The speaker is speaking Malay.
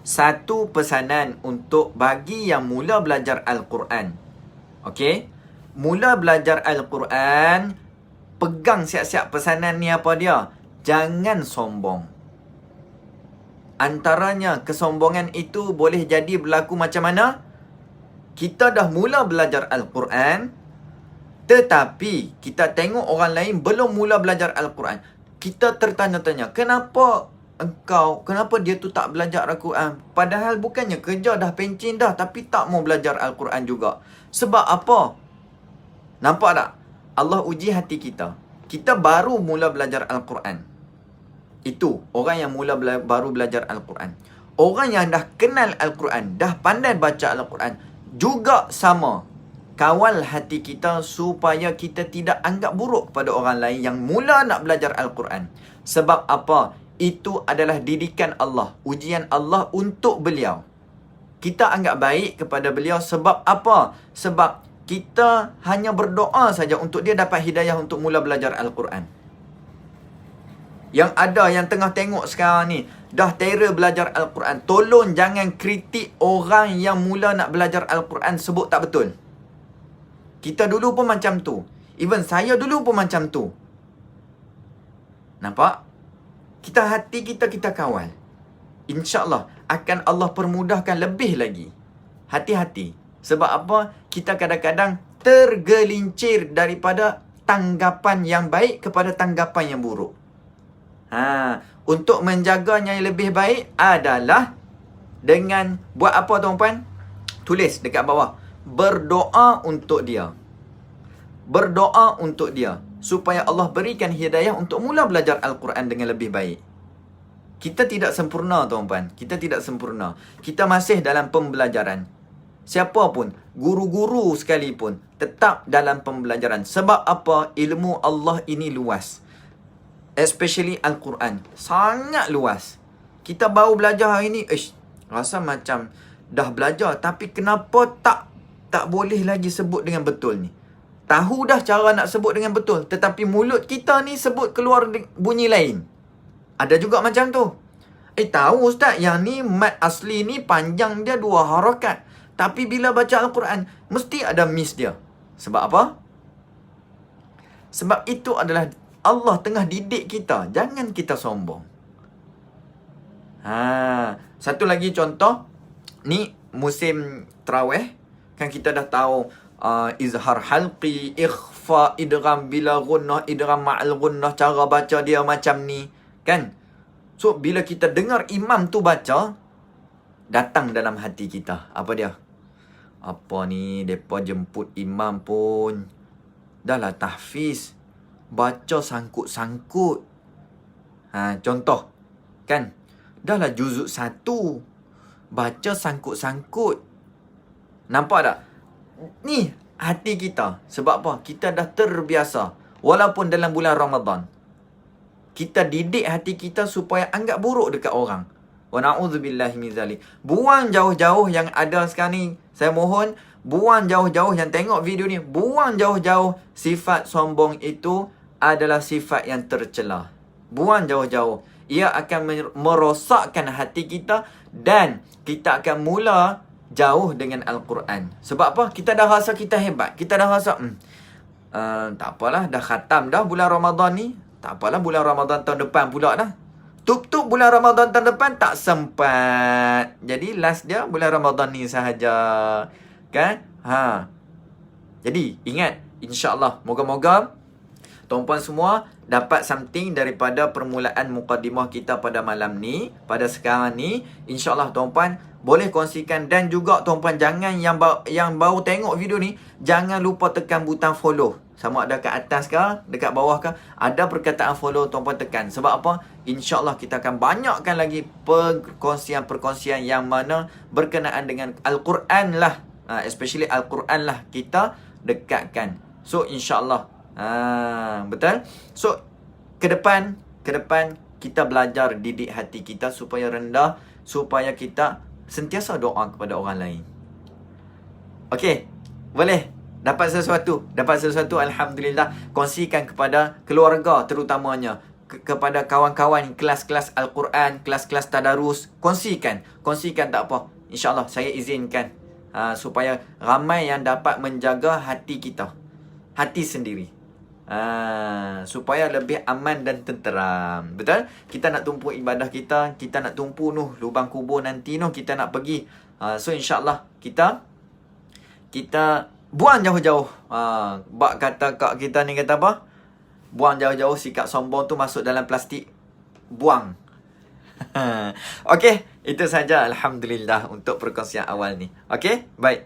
satu pesanan untuk bagi yang mula belajar Al-Quran. Okey? Mula belajar Al-Quran, pegang siap-siap pesanan ni apa dia? Jangan sombong. Antaranya kesombongan itu boleh jadi berlaku macam mana? Kita dah mula belajar Al-Quran, tetapi kita tengok orang lain belum mula belajar Al-Quran. Kita tertanya-tanya, kenapa dia tu tak belajar Al-Quran? Padahal bukannya kerja dah pencin dah, tapi tak mau belajar Al-Quran juga. Sebab apa? Nampak tak? Allah uji hati kita. Kita baru mula belajar Al-Quran. Itu orang yang baru belajar Al-Quran. Orang yang dah kenal Al-Quran, dah pandai baca Al-Quran, juga sama. Kawal hati kita supaya kita tidak anggap buruk kepada orang lain yang mula nak belajar Al-Quran. Sebab apa? Itu adalah didikan Allah, ujian Allah untuk beliau. Kita anggap baik kepada beliau sebab apa? Sebab kita hanya berdoa saja untuk dia dapat hidayah untuk mula belajar Al-Quran. Yang ada yang tengah tengok sekarang ni, dah terror belajar Al-Quran. Tolong jangan kritik orang yang mula nak belajar Al-Quran sebut tak betul. Kita dulu pun macam tu. Even saya dulu pun macam tu. Nampak? Hati kita kawal. InsyaAllah akan Allah permudahkan lebih lagi. Hati-hati. Sebab apa? Kita kadang-kadang tergelincir daripada tanggapan yang baik kepada tanggapan yang buruk. Untuk menjaganya yang lebih baik adalah dengan buat apa tuan-puan? Tulis dekat bawah. Berdoa untuk dia. Berdoa untuk dia. Supaya Allah berikan hidayah untuk mula belajar Al-Quran dengan lebih baik. Kita tidak sempurna tuan-puan. Kita tidak sempurna. Kita masih dalam pembelajaran. Siapa pun, guru-guru sekalipun, tetap dalam pembelajaran. Sebab apa? Ilmu Allah ini luas. Especially Al-Quran. Sangat luas. Kita baru belajar hari ni, rasa macam dah belajar. Tapi kenapa tak boleh lagi sebut dengan betul ni? Tahu dah cara nak sebut dengan betul, tetapi mulut kita ni sebut keluar bunyi lain. Ada juga macam tu. Tahu ustaz, yang ni mat asli ni panjang dia 2 harakat. Tapi bila baca Al-Quran, mesti ada miss dia. Sebab apa? Sebab itu adalah Allah tengah didik kita. Jangan kita sombong. Satu lagi contoh. Ni musim Tarawih. Kan kita dah tahu izhar halqi, ikhfa, idgham bila gunnah, idgham ma'al gunnah. Cara baca dia macam ni. Kan? So, bila kita dengar imam tu baca, datang dalam hati kita. Apa dia? Apa ni? Mereka jemput imam pun dah lah tahfiz. Baca sangkut-sangkut. Contoh. Kan? Dah lah juzuk 1. Baca sangkut-sangkut. Nampak tak? Ni hati kita. Sebab apa? Kita dah terbiasa. Walaupun dalam bulan Ramadan. Kita didik hati kita supaya anggap buruk dekat orang. Wa na'udzubillahi min zalik. Buang jauh-jauh yang ada sekarang ni. Saya mohon, buang jauh-jauh yang tengok video ni. Buang jauh-jauh sifat sombong itu adalah sifat yang tercela. Buang jauh-jauh. Ia akan merosakkan hati kita dan kita akan mula jauh dengan Al-Quran. Sebab apa? Kita dah rasa kita hebat. Kita dah rasa, tak apalah, dah khatam dah bulan Ramadan ni. Tak apalah, bulan Ramadan tahun depan pula dah. Tup-tup bulan Ramadan tahun depan tak sempat. Jadi last dia bulan Ramadan ni sahaja. Kan? Jadi ingat, insya-Allah, moga-moga tuan-puan semua dapat something daripada permulaan mukadimah kita pada malam ni, pada sekarang ni. InsyaAllah tuan-puan boleh kongsikan. Dan juga tuan-puan jangan yang baru tengok video ni, jangan lupa tekan butang follow. Sama ada kat atas ke, dekat bawah ke, ada perkataan follow, tuan-puan tekan. Sebab apa? InsyaAllah kita akan banyakkan lagi perkongsian-perkongsian yang mana berkenaan dengan Al-Quran lah. Especially Al-Quran lah kita dekatkan. So insyaAllah. Betul? So ke depan kita belajar didik hati kita supaya rendah, supaya kita sentiasa doa kepada orang lain. Okey, boleh dapat sesuatu, alhamdulillah. Kongsikan kepada keluarga terutamanya. kepada kawan-kawan kelas-kelas Al-Quran, kelas-kelas tadarus, kongsikan tak apa, insyaAllah saya izinkan supaya ramai yang dapat menjaga hati kita, hati sendiri, supaya lebih aman dan tenteram. Betul? Kita nak tumpu ibadah kita nak tumpu lubang kubur nanti kita nak pergi. So insyaAllah kita buang jauh-jauh. Bak kata kak kita ni kata apa? Buang jauh-jauh sikap sombong tu masuk dalam plastik. Buang. Okey, itu saja alhamdulillah untuk perkongsian awal ni. Okey, baik.